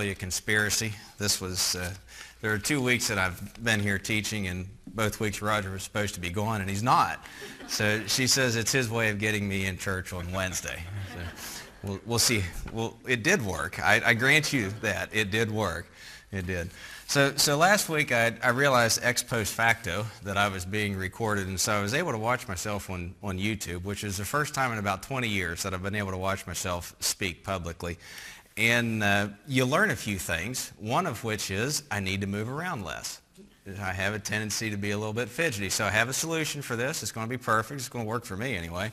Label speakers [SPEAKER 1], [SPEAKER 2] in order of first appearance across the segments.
[SPEAKER 1] really a conspiracy. There are 2 weeks that I've been here teaching, and both weeks Roger was supposed to be gone, and he's not. So she says it's his way of getting me in church on Wednesday. So we'll see. Well, it did work. I grant you that. It did work. It did. So last week I realized ex post facto that I was being recorded, and so I was able to watch myself on YouTube, which is the first time in about 20 years that I've been able to watch myself speak publicly. And you learn a few things, one of which is I need to move around less. I have a tendency to be a little bit fidgety, so I have a solution for this. It's going to be perfect. It's going to work for me anyway.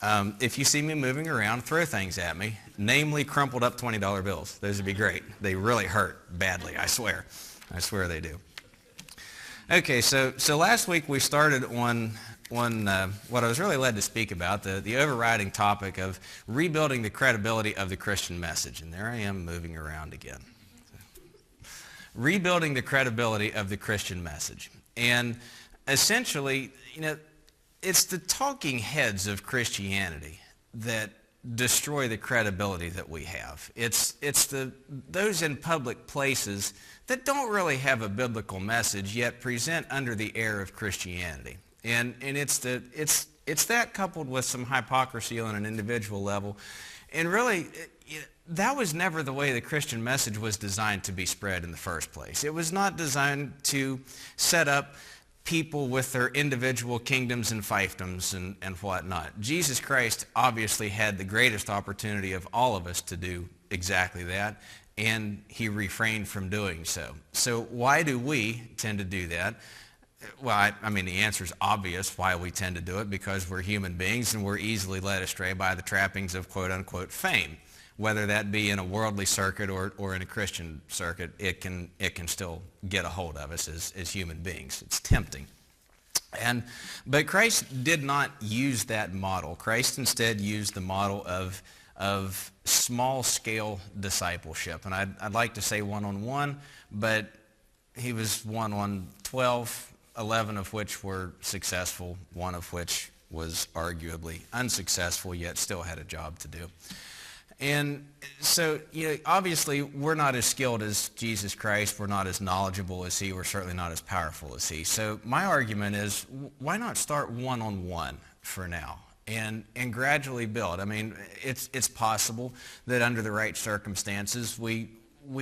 [SPEAKER 1] If you see me moving around, throw things at me, namely crumpled up $20 bills. Those would be great. They really hurt badly, I swear. I swear they do. Okay, so last week we started on what I was really led to speak about, the overriding topic of rebuilding the credibility of the Christian message. And there I am moving around again. Rebuilding the credibility of the Christian message. And essentially, it's the talking heads of Christianity that destroy the credibility that we have. It's those in public places that don't really have a biblical message yet present under the air of Christianity. And it's that coupled with some hypocrisy on an individual level. And really, that was never the way the Christian message was designed to be spread in the first place. It was not designed to set up people with their individual kingdoms and fiefdoms and whatnot. Jesus Christ obviously had the greatest opportunity of all of us to do exactly that, and he refrained from doing so. So why do we tend to do that? Well, I mean, the answer is obvious why we tend to do it, because we're human beings and we're easily led astray by the trappings of quote-unquote fame. Whether that be in a worldly circuit or in a Christian circuit, it can still get a hold of us as human beings. It's tempting. But Christ did not use that model. Christ instead used the model of small-scale discipleship. And I'd like to say one-on-one, but he was one on 12, 11 of which were successful, one of which was arguably unsuccessful, yet still had a job to do. And so, obviously, we're not as skilled as Jesus Christ. We're not as knowledgeable as he. We're certainly not as powerful as he. So my argument is, why not start one-on-one for now and gradually build? I mean, it's possible that under the right circumstances, we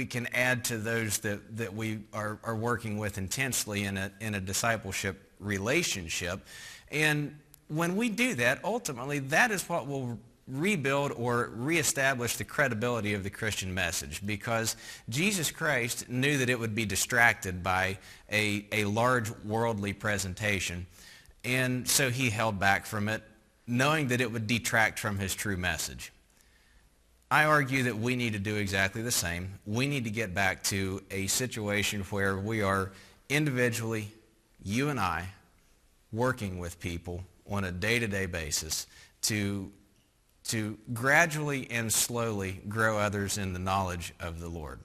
[SPEAKER 1] can add to those that we are working with intensely in a discipleship relationship. And when we do that, ultimately, that is what will rebuild or reestablish the credibility of the Christian message, because Jesus Christ knew that it would be distracted by a large worldly presentation, and so he held back from it, knowing that it would detract from his true message. I argue that we need to do exactly the same. We need to get back to a situation where we are individually, you and I, working with people on a day-to-day basis to gradually and slowly grow others in the knowledge of the Lord.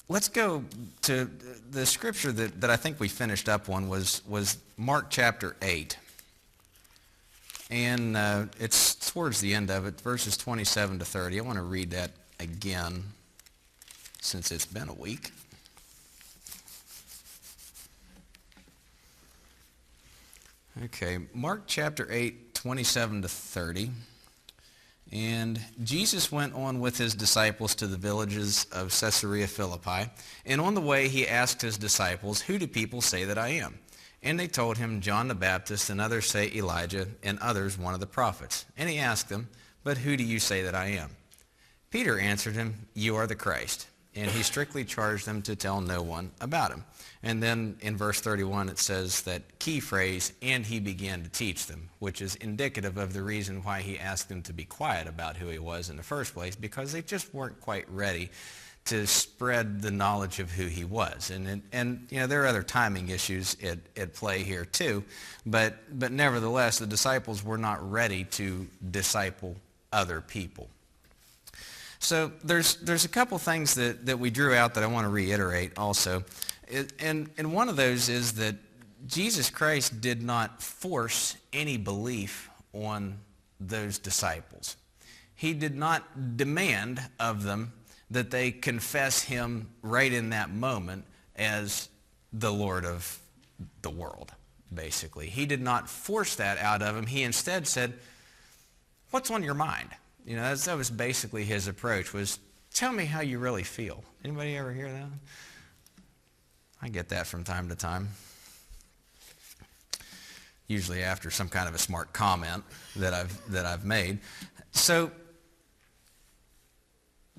[SPEAKER 1] Let's go to the scripture that I think we finished up on was Mark chapter 8. And it's towards the end of it, verses 27 to 30. I want to read that again since it's been a week. Okay, Mark chapter 8, 27 to 30. And Jesus went on with his disciples to the villages of Caesarea Philippi. And on the way he asked his disciples, "Who do people say that I am?" And they told him, "John the Baptist, and others say Elijah, and others one of the prophets." And he asked them, "But who do you say that I am?" Peter answered him, "You are the Christ." And he strictly charged them to tell no one about him. And then in verse 31 it says that key phrase, "and he began to teach them," which is indicative of the reason why he asked them to be quiet about who he was in the first place, because they just weren't quite ready to spread the knowledge of who he was. And there are other timing issues at play here too, but nevertheless, the disciples were not ready to disciple other people. So there's a couple things that we drew out that I want to reiterate also. And one of those is that Jesus Christ did not force any belief on those disciples. he did not demand of them that they confess him right in that moment as the Lord of the world, basically. He did not force that out of them. He instead said, what's on your mind? You know, that was basically his approach, was tell me how you really feel. Anybody ever hear that? I get that from time to time. Usually after some kind of a smart comment that I've made. So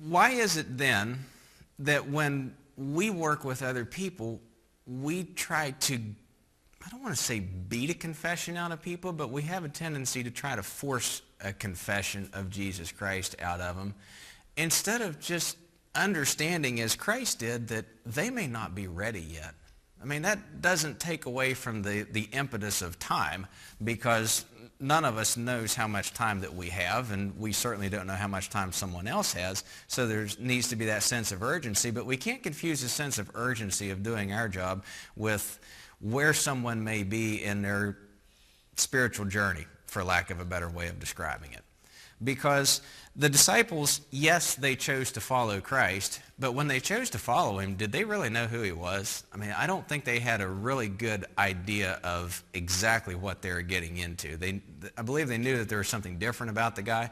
[SPEAKER 1] why is it then that when we work with other people, we try to, I don't want to say beat a confession out of people, but we have a tendency to try to force a confession of Jesus Christ out of them, instead of just understanding, as Christ did, that they may not be ready yet. I mean, that doesn't take away from the impetus of time, because none of us knows how much time that we have, and we certainly don't know how much time someone else has, so there needs to be that sense of urgency. But we can't confuse the sense of urgency of doing our job with where someone may be in their spiritual journey, for lack of a better way of describing it. Because the disciples, yes, they chose to follow Christ, but when they chose to follow him, did they really know who he was? I mean, I don't think they had a really good idea of exactly what they were getting into. I believe they knew that there was something different about the guy.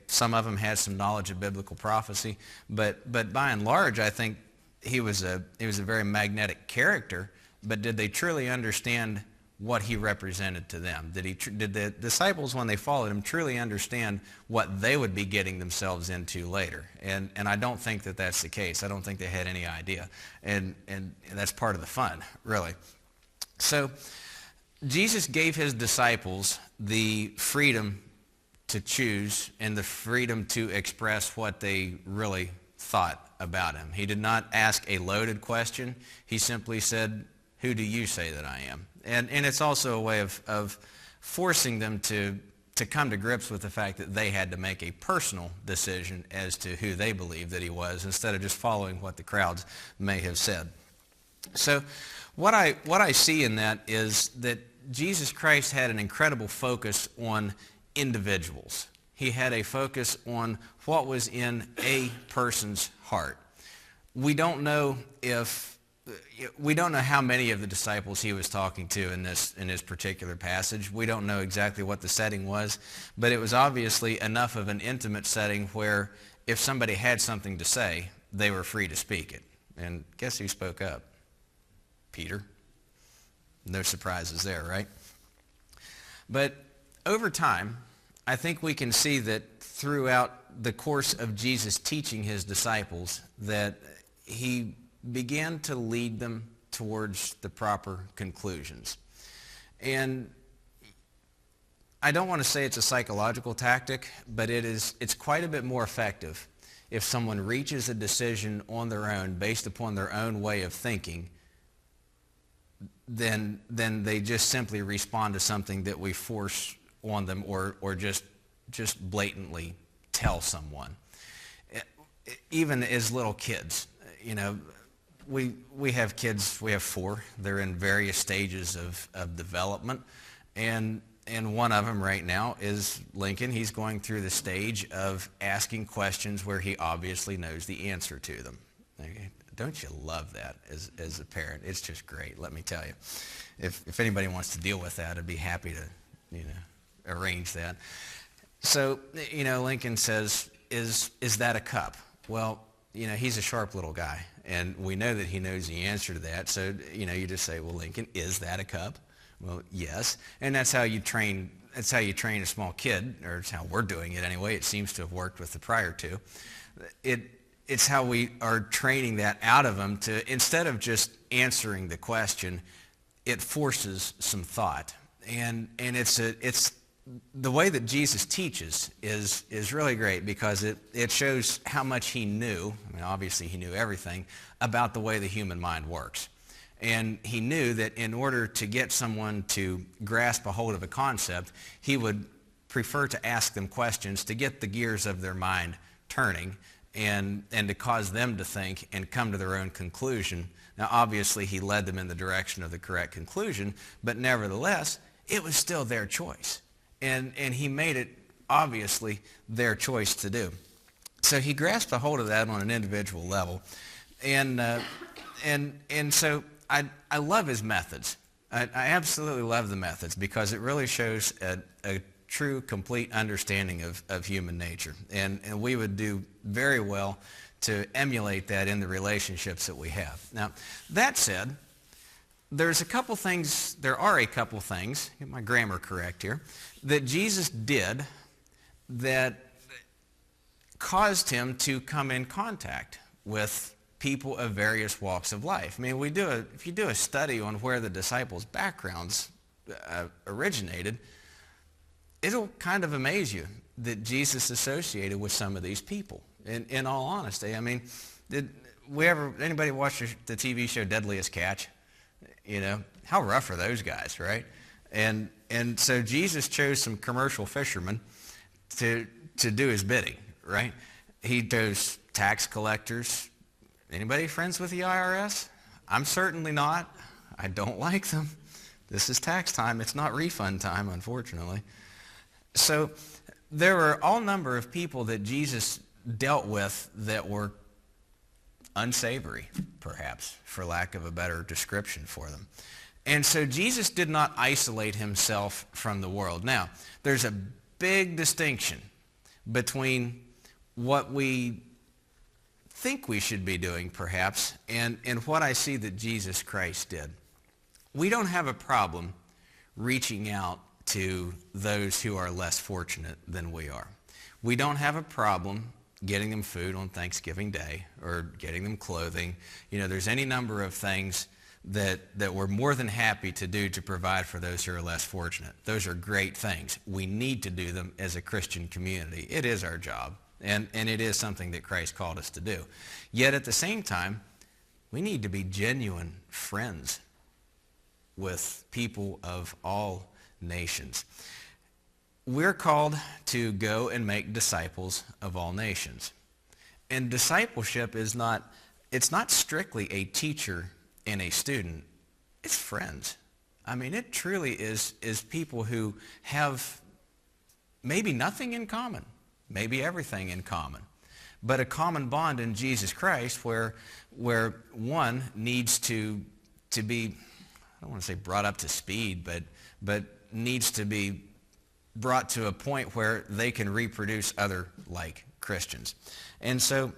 [SPEAKER 1] Some of them had some knowledge of biblical prophecy, but by and large, I think he was a very magnetic character. But did they truly understand what he represented to them? Did the disciples, when they followed him, truly understand what they would be getting themselves into later? And I don't think that that's the case. I don't think they had any idea. And that's part of the fun, really. So Jesus gave his disciples the freedom to choose and the freedom to express what they really thought about him. He did not ask a loaded question. He simply said, who do you say that I am? And it's also a way of forcing them to come to grips with the fact that they had to make a personal decision as to who they believed that he was, instead of just following what the crowds may have said. So what I see in that is that Jesus Christ had an incredible focus on individuals. He had a focus on what was in a person's heart. We don't know how many of the disciples he was talking to in this particular passage. We don't know exactly what the setting was, but it was obviously enough of an intimate setting where if somebody had something to say, they were free to speak it. And guess who spoke up? Peter. No surprises there, right? But over time, I think we can see that throughout the course of Jesus teaching his disciples that he began to lead them towards the proper conclusions. And I don't want to say it's a psychological tactic, but it's quite a bit more effective if someone reaches a decision on their own based upon their own way of thinking than they just simply respond to something that we force on them or just blatantly tell someone. Even as little kids, you know, we have kids, we have 4. They're in various stages of development. And one of them right now is Lincoln. He's going through the stage of asking questions where he obviously knows the answer to them. Okay? Don't you love that as a parent? It's just great, let me tell you. If anybody wants to deal with that, I'd be happy to, arrange that. So, Lincoln says, is that a cup? Well, he's a sharp little guy, and we know that he knows the answer to that. So, you just say, well, Lincoln, is that a cup? Well, yes. And that's how you train a small kid, or it's how we're doing it anyway. It seems to have worked with the prior two. It's how we are training that out of them to, instead of just answering the question, it forces some thought. And it's the way that Jesus teaches is really great, because it shows how much he knew. I mean, obviously he knew everything about the way the human mind works. And he knew that in order to get someone to grasp a hold of a concept, he would prefer to ask them questions to get the gears of their mind turning and to cause them to think and come to their own conclusion. Now, obviously, he led them in the direction of the correct conclusion, but nevertheless, it was still their choice. And he made it obviously their choice to do. So he grasped a hold of that on an individual level. And so I love his methods. I absolutely love the methods because it really shows a true, complete understanding of human nature. And we would do very well to emulate that in the relationships that we have. Now, that said, there are a couple things, get my grammar correct here, that Jesus did that caused him to come in contact with people of various walks of life. I mean, if you do a study on where the disciples' backgrounds originated, it'll kind of amaze you that Jesus associated with some of these people. In all honesty, I mean, did anybody watch the TV show Deadliest Catch? You know, how rough are those guys, right? And so Jesus chose some commercial fishermen to do his bidding, right? He chose tax collectors. Anybody friends with the IRS? I'm certainly not. I don't like them. This is tax time. It's not refund time, unfortunately. So there were all number of people that Jesus dealt with that were unsavory, perhaps, for lack of a better description for them. And so Jesus did not isolate himself from the world. Now, there's a big distinction between what we think we should be doing, perhaps, and what I see that Jesus Christ did. We don't have a problem reaching out to those who are less fortunate than we are. We don't have a problem getting them food on Thanksgiving Day or getting them clothing. You know, there's any number of things that we're more than happy to do to provide for those who are less fortunate. Those are great things. We need to do them as a Christian community. It is our job, and it is something that Christ called us to do. Yet at the same time, we need to be genuine friends with people of all nations. We're called to go and make disciples of all nations. And discipleship it's not strictly a teacher and a student. It's friends. I mean, it truly is people who have maybe nothing in common, maybe everything in common, but a common bond in Jesus Christ where one needs to be, I don't want to say brought up to speed, but needs to be brought to a point where they can reproduce other like Christians. And so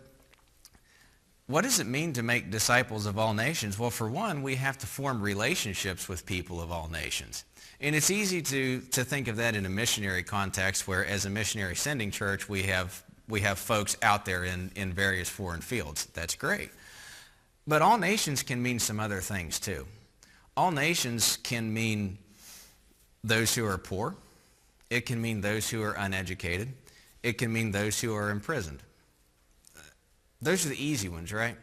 [SPEAKER 1] what does it mean to make disciples of all nations? Well, for one, we have to form relationships with people of all nations. And it's easy to think of that in a missionary context where as a missionary sending church, we have folks out there in various foreign fields. That's great. But all nations can mean some other things too. All nations can mean those who are poor. It can mean those who are uneducated. It can mean those who are imprisoned. Those are the easy ones, right?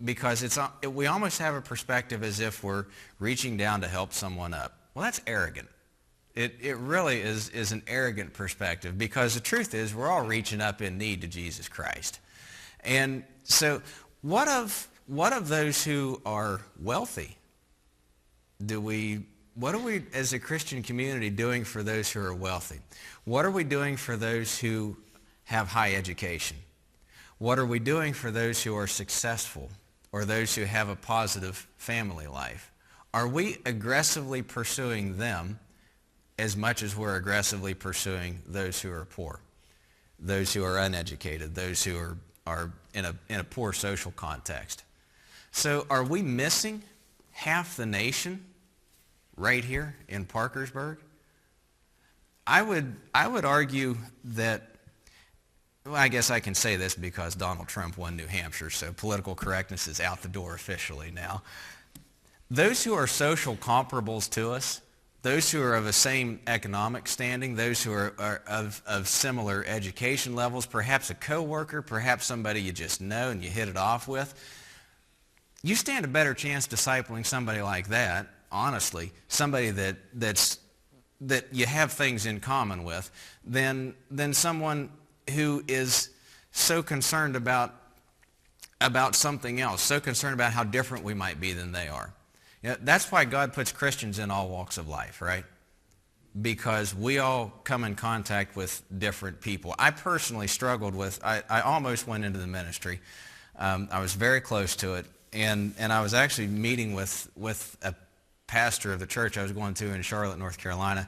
[SPEAKER 1] Because we almost have a perspective as if we're reaching down to help someone up. Well, that's arrogant. It really is an arrogant perspective because the truth is we're all reaching up in need to Jesus Christ. And so what of those who are wealthy? What are we as a Christian community doing for those who are wealthy? What are we doing for those who have high education? What are we doing for those who are successful or those who have a positive family life? Are we aggressively pursuing them as much as we're aggressively pursuing those who are poor, those who are uneducated, those who are in a poor social context? So are we missing half the nation right here in Parkersburg? I would argue that, well, I guess I can say this because Donald Trump won New Hampshire, so political correctness is out the door officially now. Those who are social comparables to us, those who are of the same economic standing, those who are of similar education levels, perhaps a coworker, perhaps somebody you just know and you hit it off with, you stand a better chance discipling somebody like that, honestly, somebody that you have things in common with, than someone who is so concerned about something else, so concerned about how different we might be than they are. You know, that's why God puts Christians in all walks of life, right? because we all come in contact with different people. I personally struggled with, I almost went into the ministry. I was very close to it, and I was actually meeting with a pastor of the church I was going to in Charlotte, North Carolina,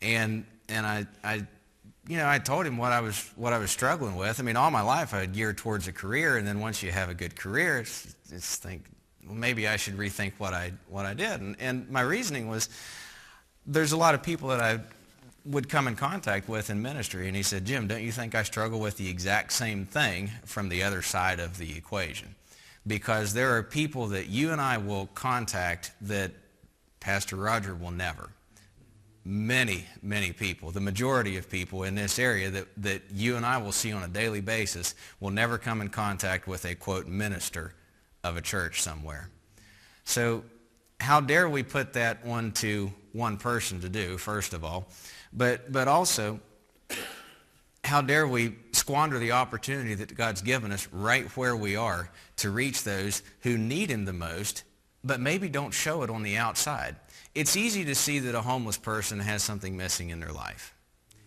[SPEAKER 1] and I told him what I was struggling with. I mean, all my life I had geared towards a career, and then once you have a good career, it's think, well, maybe I should rethink what I did. And my reasoning was, there's a lot of people that I would come in contact with in ministry, and he said, Jim, don't you think I struggle with the exact same thing from the other side of the equation? Because there are people that you and I will contact that Pastor Roger will never. Many, many people, the majority of people in this area that you and I will see on a daily basis will never come in contact with a, quote, minister of a church somewhere. So how dare we put that onto one person to do, first of all, but also how dare we squander the opportunity that God's given us right where we are to reach those who need him the most, but maybe don't show it on the outside. It's easy to see that a homeless person has something missing in their life.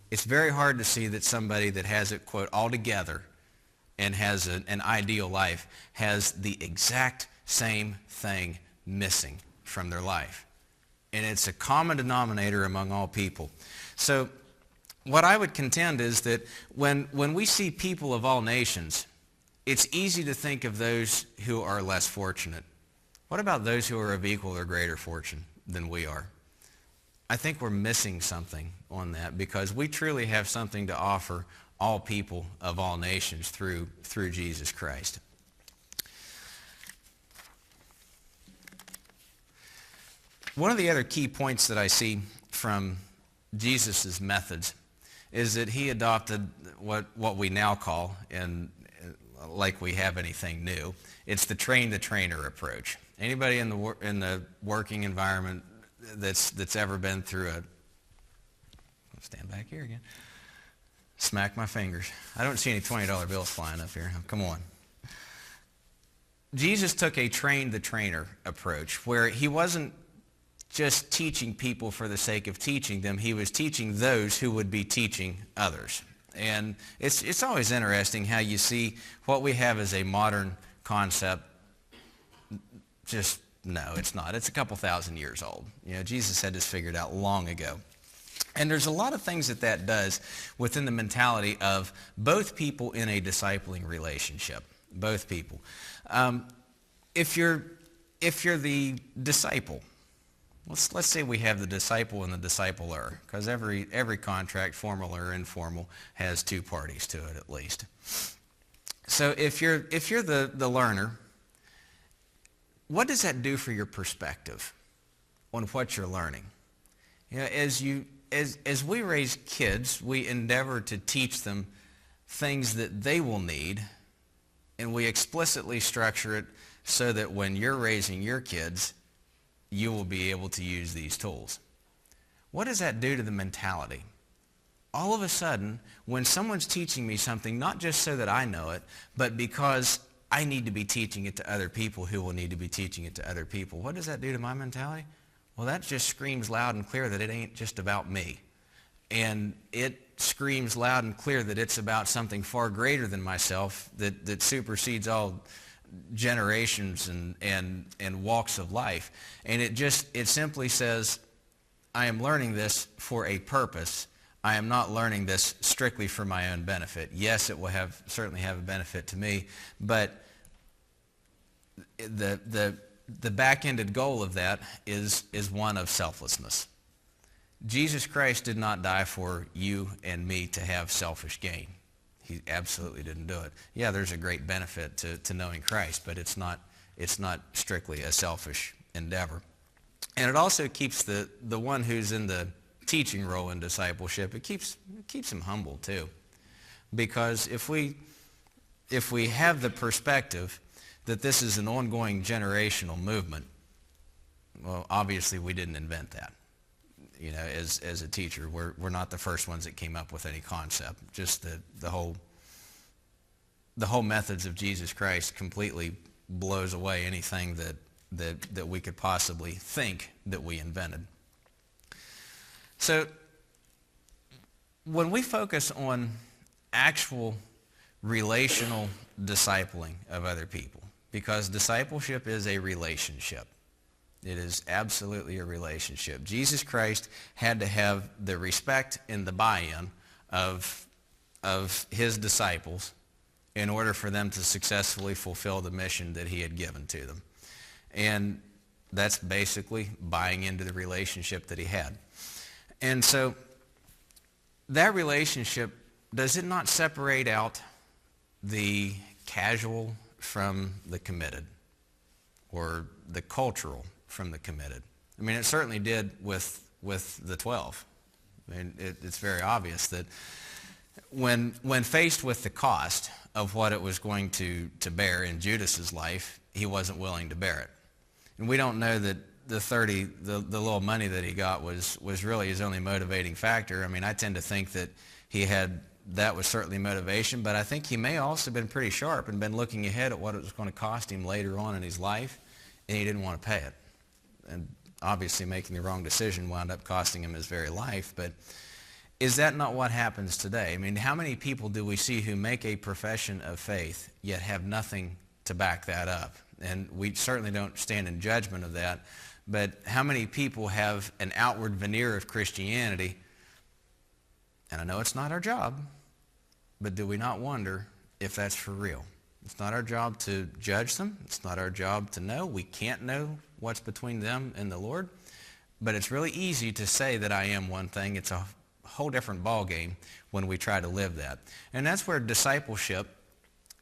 [SPEAKER 1] It's very hard to see that somebody that has it, quote, all together and has an ideal life has the exact same thing missing from their life. And it's a common denominator among all people. So what I would contend is that when we see people of all nations, it's easy to think of those who are less fortunate. What about those who are of equal or greater fortune than we are? I think we're missing something on that, because we truly have something to offer all people of all nations through Jesus Christ. One of the other key points that I see from Jesus' methods is that he adopted what we now call, and like we have anything new, it's the train the trainer approach. Anybody in the working environment that's ever been through I'll stand back here again, smack my fingers. I don't see any $20 bills flying up here. Come on. Jesus took a train the trainer approach where he wasn't just teaching people for the sake of teaching them. He was teaching those who would be teaching others. And it's always interesting how you see what we have as a modern concept. Just, no, it's not. It's a couple thousand years old. You know, Jesus had this figured out long ago. And there's a lot of things that does within the mentality of both people in a discipling relationship. Both people. If you're the disciple, let's say we have the disciple and the discipler, because every contract, formal or informal, has two parties to it at least. So if you're the learner, what does that do for your perspective on what you're learning? You know, as we raise kids, we endeavor to teach them things that they will need, and we explicitly structure it so that when you're raising your kids, you will be able to use these tools. What does that do to the mentality? All of a sudden, when someone's teaching me something, not just so that I know it, but because I need to be teaching it to other people who will need to be teaching it to other people, what does that do to my mentality? Well, that just screams loud and clear that it ain't just about me. And it screams loud and clear that it's about something far greater than myself that supersedes all generations and walks of life. And it simply says, I am learning this for a purpose. I am not learning this strictly for my own benefit. Yes, it will certainly have a benefit to me, but the back-ended goal of that is one of selflessness. Jesus Christ did not die for you and me to have selfish gain. He absolutely didn't do it. Yeah, there's a great benefit to knowing Christ, but it's not strictly a selfish endeavor. And it also keeps the one who's in the teaching role in discipleship, it keeps him humble too. Because if we have the perspective that this is an ongoing generational movement, well, obviously we didn't invent that. You know, as a teacher, we're not the first ones that came up with any concept. Just the whole methods of Jesus Christ completely blows away anything that we could possibly think that we invented. So when we focus on actual relational discipling of other people, because discipleship is a relationship. It is absolutely a relationship. Jesus Christ had to have the respect and the buy-in of his disciples in order for them to successfully fulfill the mission that he had given to them. And that's basically buying into the relationship that he had. And so that relationship, does it not separate out the casual from the committed, or the cultural from the committed? I mean, it certainly did with the 12. I mean, it's very obvious that when faced with the cost of what it was going to bear in Judas's life, he wasn't willing to bear it. And we don't know that the little money that he got was really his only motivating factor. I mean, I tend to think that that was certainly motivation, but I think he may also have been pretty sharp and been looking ahead at what it was going to cost him later on in his life, and he didn't want to pay it. And obviously making the wrong decision wound up costing him his very life. But is that not what happens today? I mean, how many people do we see who make a profession of faith yet have nothing to back that up? And we certainly don't stand in judgment of that, but how many people have an outward veneer of Christianity? And I know it's not our job, but do we not wonder if that's for real? It's not our job to judge them. It's not our job to know. We can't know what's between them and the Lord. But it's really easy to say that I am one thing. It's a whole different ballgame when we try to live that. And that's where discipleship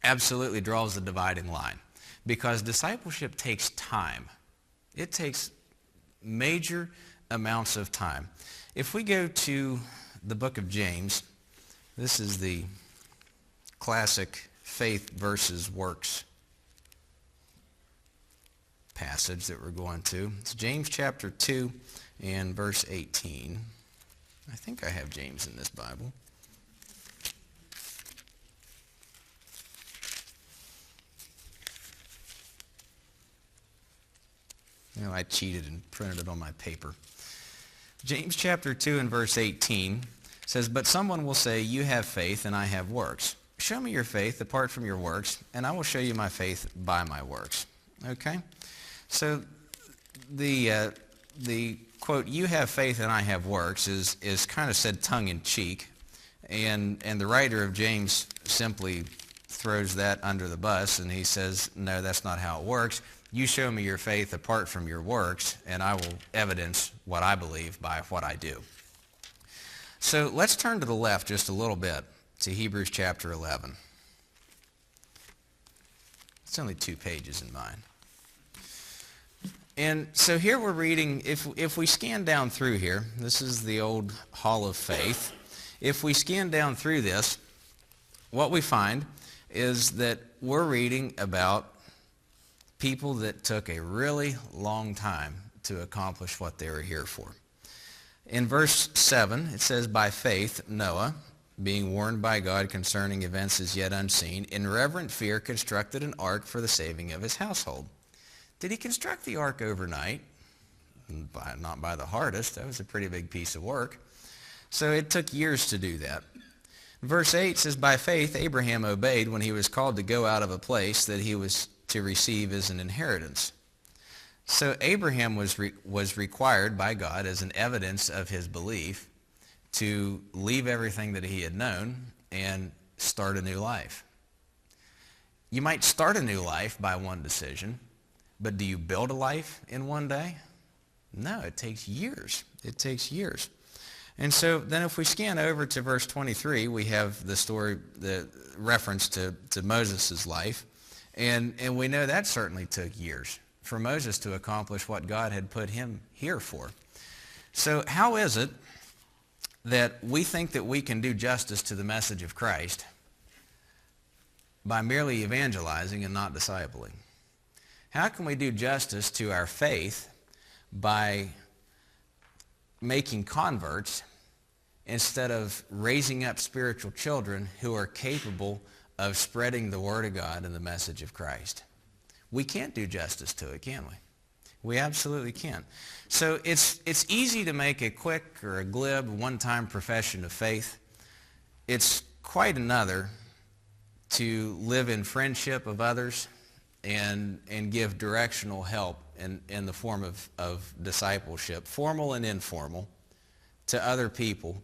[SPEAKER 1] absolutely draws the dividing line. Because discipleship takes time. It takes major amounts of time. If we go to the book of James, this is the classic faith versus works passage that we're going to. It's James chapter 2 and verse 18. I think I have James in this Bible. You know, I cheated and printed it on my paper. James chapter 2 and verse 18 says, "But someone will say, 'You have faith and I have works. Show me your faith apart from your works, and I will show you my faith by my works.'" Okay? So the quote, "You have faith and I have works," is kind of said tongue-in-cheek, and the writer of James simply throws that under the bus, and he says, no, that's not how it works. You show me your faith apart from your works, and I will evidence what I believe by what I do. So let's turn to the left just a little bit to Hebrews chapter 11. It's only 2 pages in mine. And so here we're reading, if we scan down through here, this is the old Hall of Faith. If we scan down through this, what we find is that we're reading about people that took a really long time to accomplish what they were here for. In verse 7, it says, "By faith, Noah, being warned by God concerning events as yet unseen, in reverent fear constructed an ark for the saving of his household." Did he construct the ark overnight? Not by the hardest. That was a pretty big piece of work. So it took years to do that. Verse 8 says, "By faith, Abraham obeyed when he was called to go out of a place that he was to receive as an inheritance." So Abraham was required by God as an evidence of his belief to leave everything that he had known and start a new life. You might start a new life by one decision, but do you build a life in one day? No, it takes years. It takes years. And so then if we scan over to verse 23, we have the story, the reference to Moses' life. And we know that certainly took years for Moses to accomplish what God had put him here for. So how is it that we think that we can do justice to the message of Christ by merely evangelizing and not discipling? How can we do justice to our faith by making converts instead of raising up spiritual children who are capable of spreading the Word of God and the message of Christ? We can't do justice to it, can we? We absolutely can't. So it's easy to make a quick or a glib one-time profession of faith, It's quite another to live in friendship of others and give directional help in the form of discipleship, formal and informal, to other people.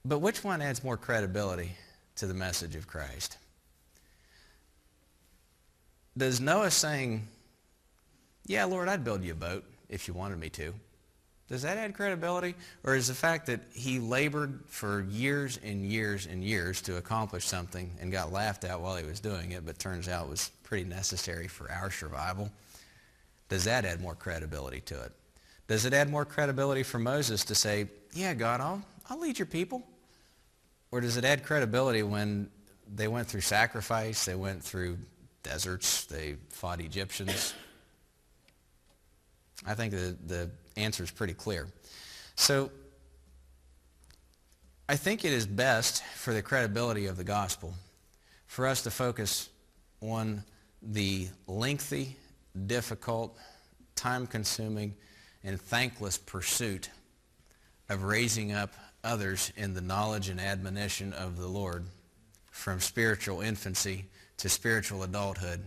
[SPEAKER 1] But which one adds more credibility to the message of Christ? Does Noah saying, yeah, Lord, I'd build you a boat if you wanted me to, does that add credibility? Or is the fact that he labored for years and years and years to accomplish something and got laughed at while he was doing it, but turns out was pretty necessary for our survival, does that add more credibility to it? Does it add more credibility for Moses to say, yeah, God, I'll lead your people? Or does it add credibility when they went through sacrifice, they went through deserts, they fought Egyptians? I think the answer is pretty clear. So I think it is best for the credibility of the gospel for us to focus on the lengthy, difficult, time-consuming, and thankless pursuit of raising up others in the knowledge and admonition of the Lord from spiritual infancy to spiritual adulthood,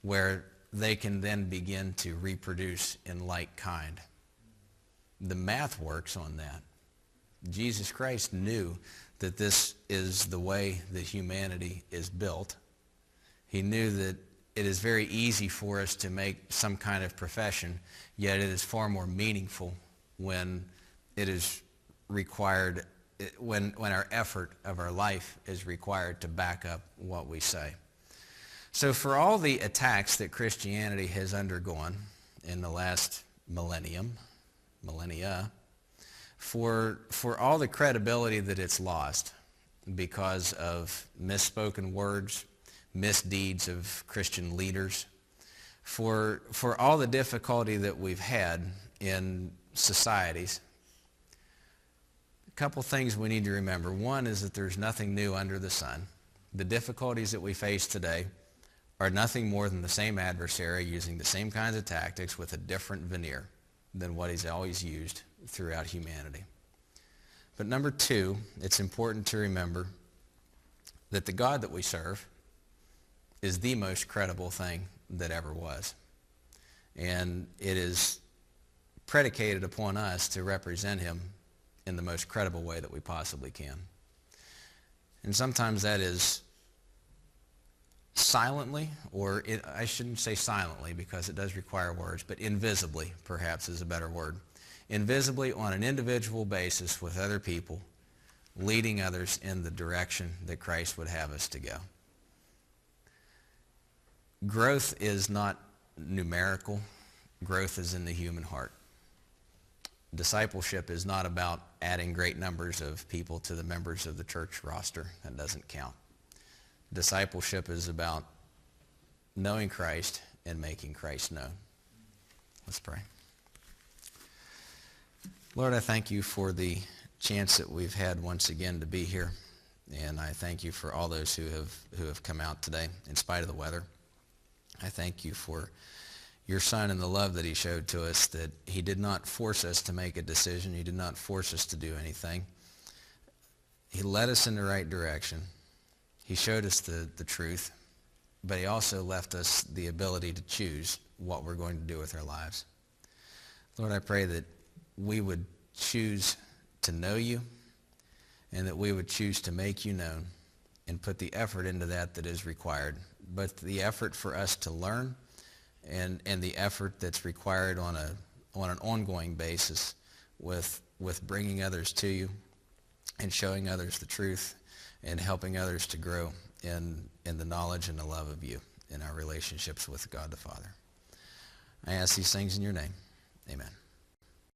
[SPEAKER 1] where they can then begin to reproduce in like kind. The math works on that. Jesus Christ knew that this is the way that humanity is built. He knew that it is very easy for us to make some kind of profession, yet it is far more meaningful when it is required, when our effort of our life is required to back up what we say. So for all the attacks that Christianity has undergone in the last millennia, for all the credibility that it's lost because of misspoken words, misdeeds of Christian leaders, for all the difficulty that we've had in societies, a couple things we need to remember. One is that there's nothing new under the sun. The difficulties that we face today are nothing more than the same adversary using the same kinds of tactics with a different veneer than what he's always used throughout humanity. But number two, it's important to remember that the God that we serve is the most credible thing that ever was. And it is predicated upon us to represent him in the most credible way that we possibly can. And sometimes that is silently, or I shouldn't say silently because it does require words, but invisibly perhaps is a better word. Invisibly on an individual basis with other people, leading others in the direction that Christ would have us to go. Growth is not numerical. Growth is in the human heart. Discipleship is not about adding great numbers of people to the members of the church roster. That doesn't count. Discipleship is about knowing Christ and making Christ known. Let's pray. Lord, I thank you for the chance that we've had once again to be here. And I thank you for all those who have come out today in spite of the weather. I thank you for your Son and the love that he showed to us, that he did not force us to make a decision. He did not force us to do anything. He led us in the right direction. He showed us the truth, but he also left us the ability to choose what we're going to do with our lives. Lord, I pray that we would choose to know you and that we would choose to make you known and put the effort into that is required, but the effort for us to learn and the effort that's required on an ongoing basis with bringing others to you and showing others the truth and helping others to grow in the knowledge and the love of you in our relationships with God the Father. I ask these things in your name. Amen.